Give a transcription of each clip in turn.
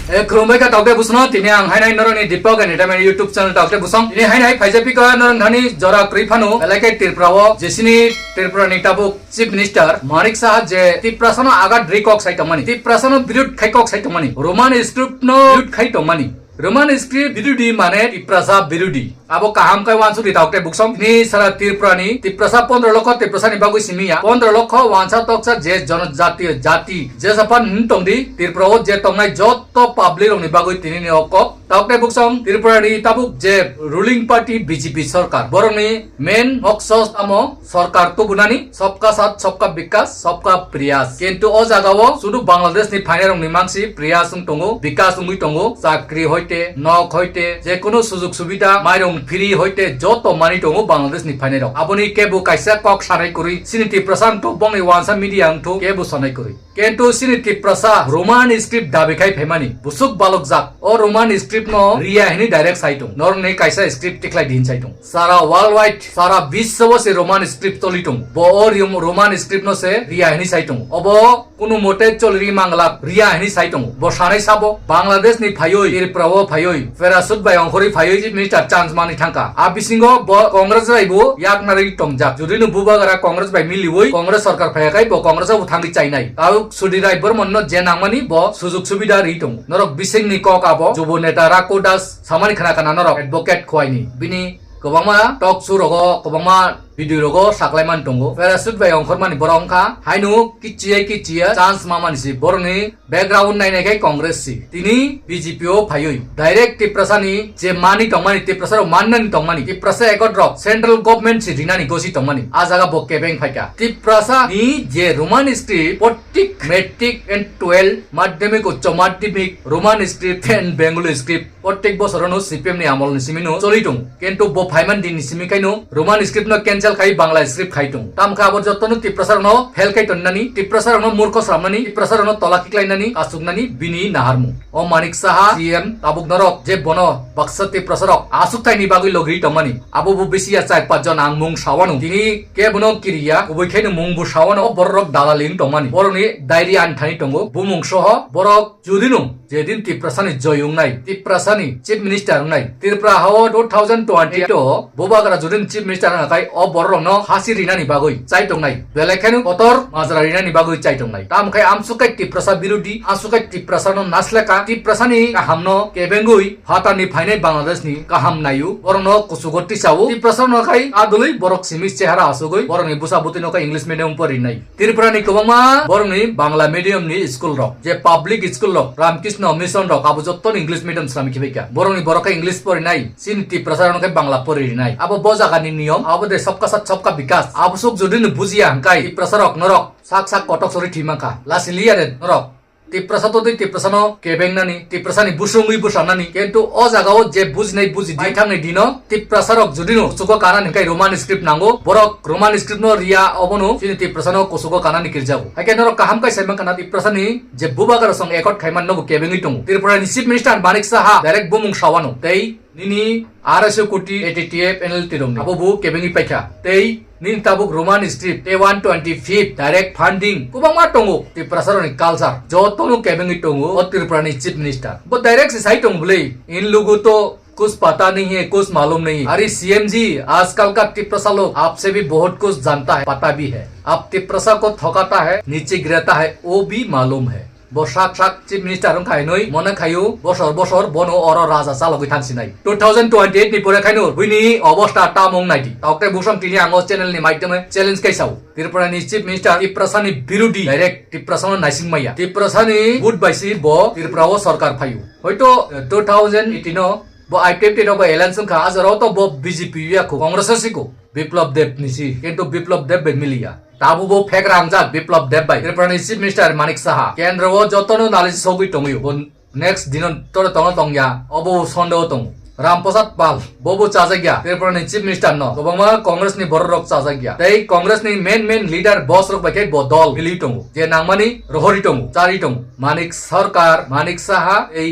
खुलुमबाय का टाउके बुसनो तिने आं हायनाय नरनि दीपक एंड एटामेन YouTube चैनल टाउके बुसं तिने हायनाय फाइजापि का नरन धानि जरा क्रिफानु एलाके तिरप्राव जेसिनि तिरप्रानि ताबुक चीफ मिनिस्टर मानिक साहा जे तिप्रासनो आगा ड्रिकक साइतमानि तिप्रासनो बिरुद खाइकक साइतमानि रोमान स्क्रिप्ट नो बिरुद खाइतमानि रोमान स्क्रिप्ट बिरुदी माने तिप्रासा बिरुदी abo kaham kai wansu di taukte buksong ni sara tirprani tiprasa 15 lokho tiprasani bagu simia 15 lokho wansa toksa je janjati jati je sapan ntong di tirprao je tongnai jotto public rong ni bagu tini ni okok taukte buksong tirprani tabuk je ruling party BJP sarkar boroni main hoksos amo sarkar to bunani sabka sath sabka bikas sabka priyas kintu o jagao sudu bangladesh ni phaine rong ni mangsi priyas ung tongo bikas ung tongo chakri hoite nok hoite je kono sujog subida mairong free হইতে যত মানি দङ বাংলাদেশ नि ফাইনে रक आबोनि केबु काइसा कक सानाय करि सिनिति प्रशांत बंनि वानसा media अंथु केबु सानाय करि केन्तु सिनिति प्रसा Roman script दाबिखाय फेमानि बुसुक बालक जाक ओ रोमान स्क्रिप्ट नो रिया हिनि डाइरेक्ट साइटं नरने काइसा स्क्रिप्ट टिकलाय दिन साइटं सारा वर्ल्ड वाइड सारा विश्व से रोमान स्क्रिप्ट तलिटं बो रोमान स्क्रिप्ट नो से रिया हिनि साइटं अब कुनु मोटे चलरि मांगला रिया हिनि साइटं बो सानाय साबो बांग्लादेश नि फायोय इरप्रावो फायोय फेरासुट बाय अंखरि फायोय जि मिनिस्टार चान्स मानि थांका आ बिसिंगो कांग्रेस रायबो याक नारि टंजाक जुदि नु बुबागारा कांग्रेस बाय मिलिवय कांग्रेस सरकार फायाखै बो कांग्रेस आव थांगि चाइनाय आउ सुदिराय बर्मन जे नांगमानि बो सुजुग सुबिदा रि दं नरक बिसिंगनि कक आबो जुबो नेता राकोदास सामानि खाना खाना नरक एडवोकेट खवाइनि बिनि गोबांमा टक show रगो गोबांमा video रगो साक्लायमान दंगो फेरासुट bye अंखरमानि बरंखा हायनु khichiya chance मामानिसि बरनि बैकग्राउंड नायनायखाय कांग्रेस सि तिनि बीजेपी ओ फायोय डाइरेक्ट तिप्रसानि जे मानि तंमानि तिप्रसार माननानि तंमानि तिप्रसा एकड रक सेंट्रल गवर्नमेंट सि रिनानि गोसि तंमानि आ जागा बक्के बेंक फाइका तिप्रसा नि जे रोमान स्क्रिप्ट पट्टिक मेट्रिक एंड 12 माध्यमिक उच्च माध्यमिक Roman script and Bengali script पट्टिक बसरनो सीपीएम नि आमल निसिमिनो चलिदों किन्तु बो फाइमान दिन निसिमिखायनो रोमान स्क्रिप्ट नो कैंसिल खाइ बांग्ला स्क्रिप्ट खाइदों तामखा आबर जत्तनो तिप्रसारनो फेल खाइ तन्नानि तिप्रसारनो मूर्ख सामनानि तिप्रसारनो तलाखि क्लाइनानि आसुगनानि बिनि नाहारमु ओ मानिक साहा सीएम ताबुक नरक जे बनो बक्सा तिप्रसारक आसुकथायनि बागै लगरि तमानि आबो बु बेसिया 4-5 जन आं मुं सावानु तिनि के बनो किरिया उबैखायनो मुं बु सावानो बरक दालालिं तमानि बरनि डायरी आनथानि तंगो बुमुं सह बरक जुदिनु जेदिन तिप्रसानि जयुंनाय तिप्रसानि चीफ मिनिस्टार नाय तिरप्रा हाव 2020 तो बोबागरा जुदिन चीफ मिनिस्टार नाकाय अ बरनो हासि रिनानि बागै चाइतंनाय बेलेखायनो कतर माजरा रिनानि बागै चाइतंनाय तामखाय आमसुकाय तिप्रसा बिरुदि आसुकाय तिप्रसानो नासलेका तिप्रसानि काहामनो केबेंगुइ फातानि फाइनाय बांग्लादेशनि काहाम नायु बरनो कुसुगति सावु तिप्रसानो खाय आदुलै बरक सिमिस चेहरा आसुगै बरनि बुसाबुतिनो का इंग्लिश मीडियम परिनाय तिरप्रानि गोबांमा बरनि बांग्ला मीडियमनि स्कुल रक जे पब्लिक स्कुल रक रामकृष्ण मिशन रक आबो जत्तन इंग्लिश मीडियम सामिखिबैका बरनि बरका इंग्लिश परिनाय सिनति प्रसारण खाय बांग्ला परिनाय आबो बजागानि नियम आबो दे सबका साथ सबका विकास आबो सुक जुदिनो बुजिया हंकाय प्रसारक नरक साक साक कटक सरि थिमाखा लासिलिया रे नरक तिप्रसा तो तिप्रसानो केबेंनानि तिप्रसानि बुसुंगै बुसानानि किन्तु अ जागाव जे बुजिनाय बुजिदि थांनाय दिनो तिप्रसारक जुदिनो कुसुगो कानानि खाय रोमान स्क्रिप्ट नांगो बरक रोमान स्क्रिप्ट नो रिया अबनो सिनि तिप्रसानो कुसुगो कानानि किरजागो हाके नरक काहाम काय साइमा काना तिप्रसानि जे बुबागार संग एकट खायमान नबो केबेंगै दङ तिरपुरानि chief minister Manik Saha direct बुमुं सावानो तै निनि 250 कोटी एटीटीएफ पेनल्टी दङ आबो बु केबेंगै पाइखा तै nin tabuk roman script te 125 direct funding kubang matong ti prasaroni culture jotono kebengi tongo otirprani chief minister bo direct से साइट बोले इन लोगों तो कुछ पता नहीं है कुछ मालूम नहीं अरे सीएम जी आजकल का तिप्रसा लोग आपसे भी बहुत कुछ जानता है पता भी है आप तिप्रसा को थकाता है नीचे गिराता है वो भी मालूम है बसाक साक चीफ मिनिस्टार खायनोय मने खायु बसर बसर बनो अर राजा चालगै थांसिनाय 2028 नि परे खायनो बुइनि अवस्था तामंग नायदि तावते बुसम तिनि आंगो चैनल नि माध्यमे चैलेंज कैसाव तिरपुरानि चीफ मिनिस्टार तिप्रसानि बिरुदि डाइरेक्ट तिप्रसानो नाइसिं माया तिप्रसानि बुट बाइसि ब तिरपुराव सरकार फायु हयतो 2018 नो ब आइटेप्टेड ब इलेक्शन खा आजराव तो ब बीजेपी या को कांग्रेस सिको विप्लव देव निसि किन्तु विप्लव देव बेमिलिया ताबु बो फेक रांजा विप्लव देव बाय तिरपुरानि चीफ मिनिस्टार मानिक साहा केंद्र वो जतनो नालिस सौगै तंगयो नेक्स्ट दिन तोर तंग तंगया अबो सन्देह तंग रामप्रसाद पाल बोबो चाजाग्या तिरपुरानि चीफ मिनिस्टार न गोबांमा कांग्रेस नि बर रक चाजाग्या तै कांग्रेस नि मेन लीडर बॉस रक बाके बो दल मिलि तंग जे नांगमानि रहरि तंग चारि तंग मानिक सरकार मानिक साहा ए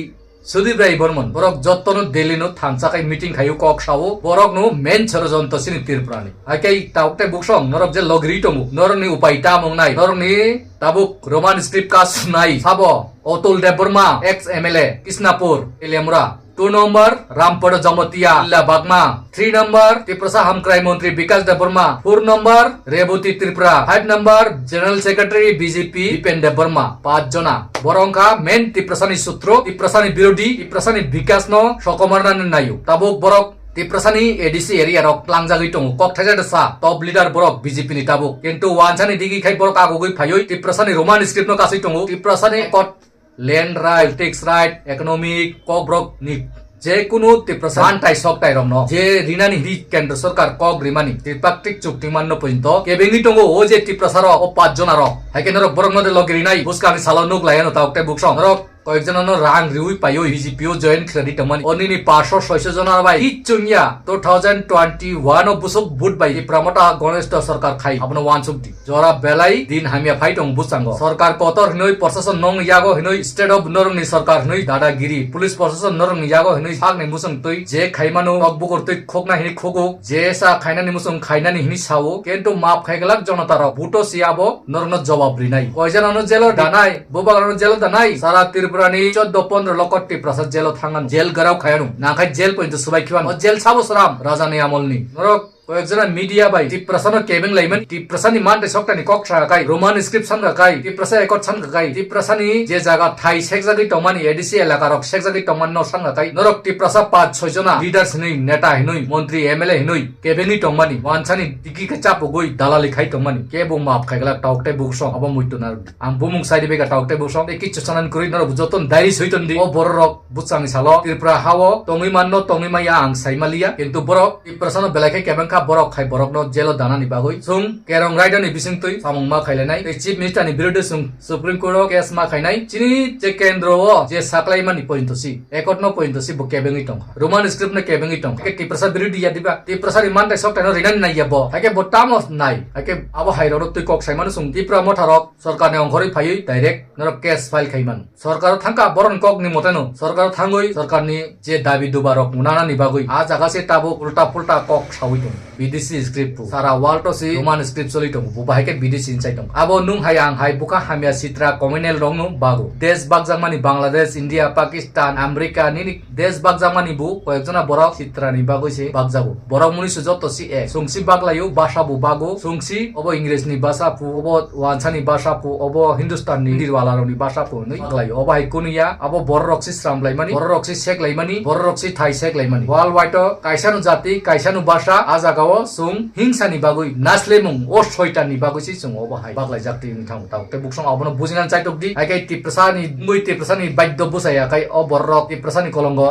Sudeep Rai Burman borok jottonu Delhi no thangsakai meeting khayu kok sawo borok no main chorojonto sini Tripurani akai taukte buksong norok je logri tomu norni upai tamong nai norni tabuk Roman script ka sunai sabo Otul Deburma ex MLA Kisnapur Ilemura 2 number Rampada Jamatia Illa Bagma 3 number Tiprasa Hamkrai Mantri Vikas Deburma 4 number Rebuti Tripura 5 number General Secretary BJP Dipen Deburma 5 jona borongka main Tiprasani Sutro Tiprasani Birodi Tiprasani Vikas no Sokomarnan Nayu tabuk borok Tiprasani ADC area rok langjagui tongo kok thaja desa top leader borok BJP ni tabuk kintu wansani digi khai borok agogui phayoi Tiprasani Roman script no kasui tongo Tiprasani kot land right tax right economic kok borok ni যে কোনো Tiprasani tai sok tai rom no je rinani hi kendra sarkar kok rimani tripaktik chukti manno pointo kebengi tongo o je Tiprasaro o 5 jona ro hakenero borok node logirinai buskani salonuk layano taukte buksong rok কয়েকজনের রাং রিউই পাইও হিজিপিও join credit মানে অনিনি 500-600 জনের বাই ইচুনিয়া 2021 অফ বুসক বুট বাই প্রমোটা গণেশ সরকার খাই আপন ওয়ানসুকটি জরা বেলাই দিন হামিয়া ফাইটং বুসাঙ্গ সরকার কতর হিনই প্রশাসন নং ইয়াগো হিনই স্টেট অফ নরংনি সরকার হিনই দাদাগিরি পুলিশ প্রশাসন নরং ইয়াগো হিনই সাগনি মুসং তৈ যে খাইমানো অকবুকর তৈ খোকনা হিনি খোগো যে সা খাইনানি মুসং খাইনানি হিনি সাও কিন্তু মাপ খাইগলাক জনতার বুটো সিয়াবো নরং জবাব রিনাই কয়জনানো জেল দানাই বুবাগানো জেল দানাই সারা Tripurani 14-15 lokot Tiprasa jelo thangan jel garau khayanu nakai jel pointo subai khiwan o jel sabo saram raja ni amolni norok কয়েকজনা মিডিয়া বাই Tiprasano কেবেং লাইমেন Tiprasani মানতে সকটানি কক সাকাই রোমান স্ক্রিপশন গাকাই Tiprasa একট সান গাকাই Tiprasani যে জায়গা থাই সেক জাগি টমানি এডিসি এলাকা রক সেক জাগি টমান ন সান গাকাই নরক Tiprasa 5-6 জনা লিডার্স হিনই নেতা হিনই মন্ত্রী এমএলএ হিনই কেবেনি টমানি ওয়ানসানি টিকি কে চাপ গই দালালি খাই টমানি কে বো মাপ খাইগলা টাউকতে বুকসং আবা মুইতো না আম বুমুং সাইডে বেগা টাউকতে বুকসং একি চছনান করি নর যতন দাইরি সইতন দি ও বড় রক বুচাংনি সালো Tripura হাও টংই মাননো টংই মাইয়া আং সাইমালিয়া কিন্তু বড় Tiprasano বেলাকে কেবেং borok khai borok no jelo dana ni bagoi sung kerong raida ni bising tui samung ma khailenai ei chief minister ni birode sung supreme court case ma khainai chini je kendro o je saklai mani point si ekot no point si bo kebengi tong roman script na kebengi tong ke Tiprasa birodi ya diba Tiprasa man ta sok ta no rinan nai ya bo hake botamos nai hake abo hairo tui kok sai manu sung Tripura motharok sarkar ne onghori phai direct nor case file khaiman sarkar thangka boron kok ni motano sarkar thangoi sarkar ni je dabi dubarok munana ni bagoi a jaga se tabo ulta pulta kok sawi tong বিদেশি script সারা world C Roman script চলি দং বুবাইকে বিদেশি ইনসাই দং আবো নুং হায়াং high বুকা হামিয়া সিত্রা communal রং नु বাগো দেশ বাগজামানি Bangladesh India Pakistan America নিনি দেশ বাগজামানি বু কয়েকজনা বড় সিত্রানি বাগইছে বাগজাবো বড় মুনিস যত সি এ সুংসি বাগলায়ু ভাষাবু বাগো সুংসি অব ইংরেজনি ভাষা পু অব ওয়ানসানি ভাষা পু অব হিন্দুস্তাননি নিরওয়ালারনি ভাষা পু নই বাগলায়ু অব হাই কুনিয়া অব বড় রক্সি শ্রামলাইমানি বড় রক্সি শেখলাইমানি বড় রক্সি থাই শেখলাইমানি ওয়ার্ল্ড ওয়াইড কাইসানু জাতি কাইসানু ভাষা আজাগাও sung hingsani bagui naslemung o soitani bagui si sung obo hai baglai jakti thang taukte buksong abono bujinan chaitok di ai kai Tiprasani ngui Tiprasani baiddo busaya kai o borrok Tiprasani kolongo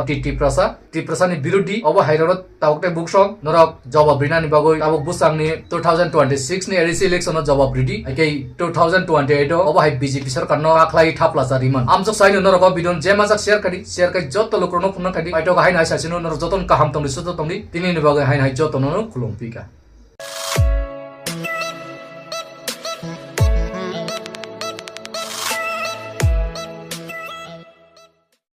Tiprasani birodi obo hairot taukte buksong norok jawab rinani bagui abo busangni 2026 ni ADC election jawab ridi ai kai 2028 obo hai BJP sarkar no aklai thapla sariman amsok saino norok bidon jema jak share kai jotto lokrono phunna kadi aito ga haina sasino nor joton kaham tongni suto tongni tini ni bagui haina jotono khulong pika